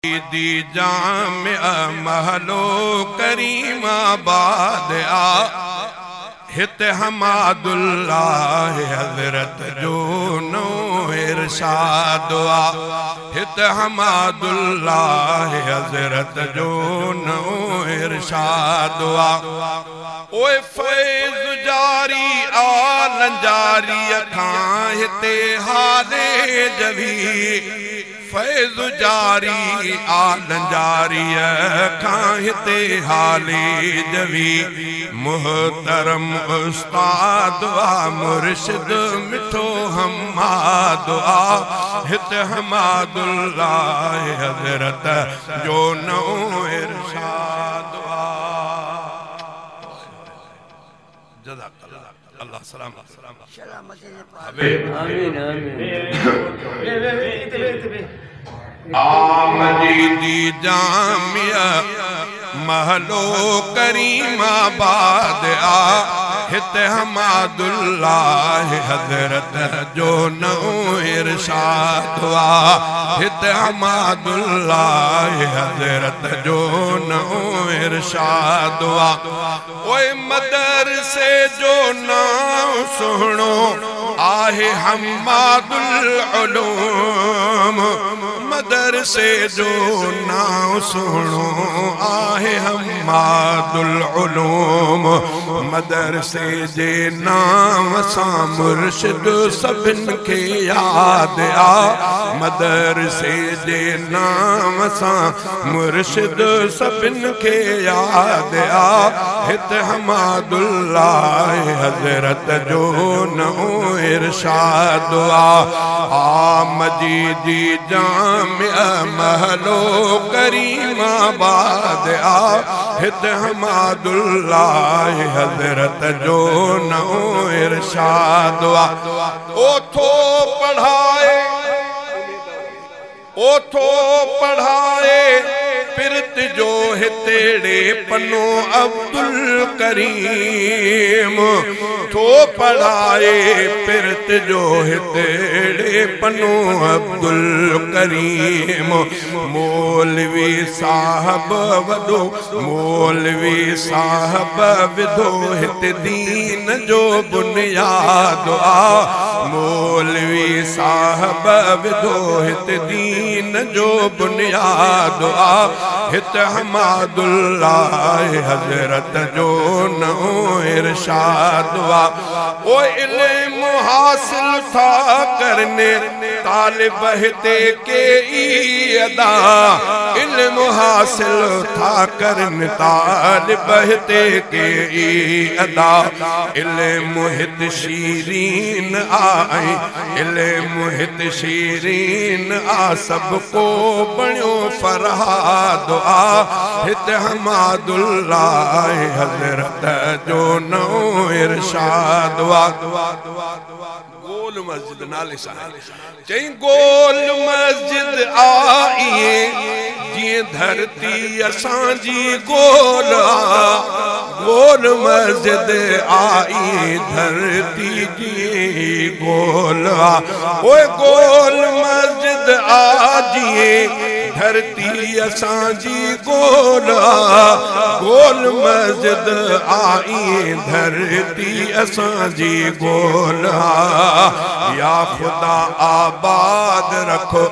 दी जामिया महलो करीमाबाद हित हमादुल्लाह हज़रत जो नो इरशाद हित हमादुल्लाह हज़रत जो नो इरशाद ओए फैज़ जारी आलन जारी खां हिते हाले जवी फैज़ जारी आलन जारी खां हिते हाले जवी मुहतरम उस्ताद मुर्शिद मिठो हमाद हित हमादुल्लाह हज़रत जो नो इरशाद अल्लाह सलाम आमदी जामिया महलो करीमाबाद हित हमादुल्लाह हज़रत जो नो इरशाद हित हमादुल्लाह हज़रत जो नो इरशाद ओए मदरसे जो नाम सुनो आहे हमादुल उलूम मदरसे जो नाम सुनो आहे हमादुल उलूम मदरसे जे नाम सां मुर्शिद सभिन खे याद मदरसे जे नाम सां मुर्शिद सभिन खे याद हित हमादुल्लाह हज़रत जो नो इरशाद मजीदी जामिया महलो करीमाबाद हित हमादुल्लाह हज़रत जो नो इरशाद ओथो पढ़ाए पिरत जो हितेड़े पनो अब्दुल करीम थो पढ़ाए पिरत जो हितेड़े पनो अब्दुल करीम मौलवी साहब वडो मौलवी साहब विधो हित दीन जो बुनियाद मौलवी साहब विधो हित दीन जो बुनियाद हित हमादुल्लाह हज़रत जो नो इरशाद ओ इल्म हासिल था करने तालिब हिते के अदा इल्म हासिल था करने तालिब हिते के अदा इल्म हित शीरीन आई इल्म हित शीरीन सबको बणियो फरहाद हित हमादुल्लाह हज़रत जो नो इरशाद गोल मस्जिद नाले चई गोल मस्जिद आइए जी धरती असांजी गोल गोल मस्जिद आई धरती जी गोल ओए गोल मस्जिद आजिए धरती असांजी गोल गोल मस्जिद आई धरती असांजी गोल या खुदा आबाद रखो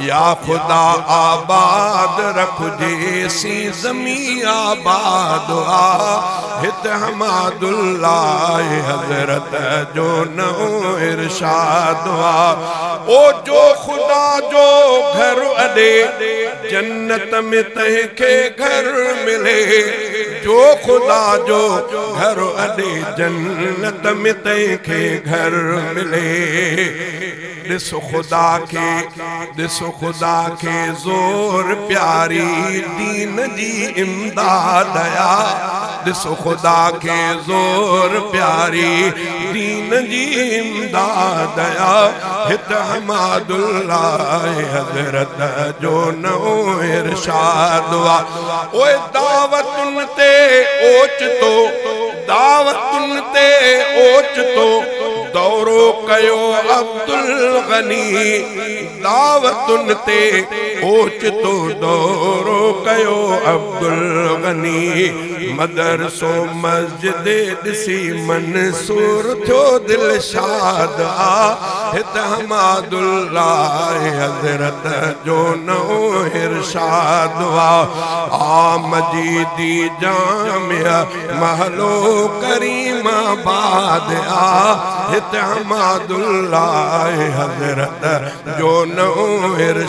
या खुदा आबाद रखो जैसी ज़मी आबाद हित हमादुल्लाह हज़रत जो नो इरशाद ओ जो खुदा जो घर अॾे जन्नत में तंहिंखे घर मिले जो खुदा जो घर अॾे जन्नत में तंहिंखे घर मिले ॾिसो खुदा के ज़ोर प्यारी दीन जी इमदाद ॾिसो खुदा के ज़ोर प्यारी दीन जी इमदाद हित हमादुल्लाह हज़रत जो नो इरशाद ओए दावतुन ते ओच तो दौरो कयो अब्दुल गनी दावतुन ते ओचितो दौरो कयो अब्दुल गनी मदरसो मस्जिद ॾिसी मंसूर थियो दिल शाद आ हित हमादुल्लाह हज़रत जो नओ इरशाद वा आ मजीदी जामिया महलो करीमाबाद आ हित हमादुल्लाह हज़रत जो नओ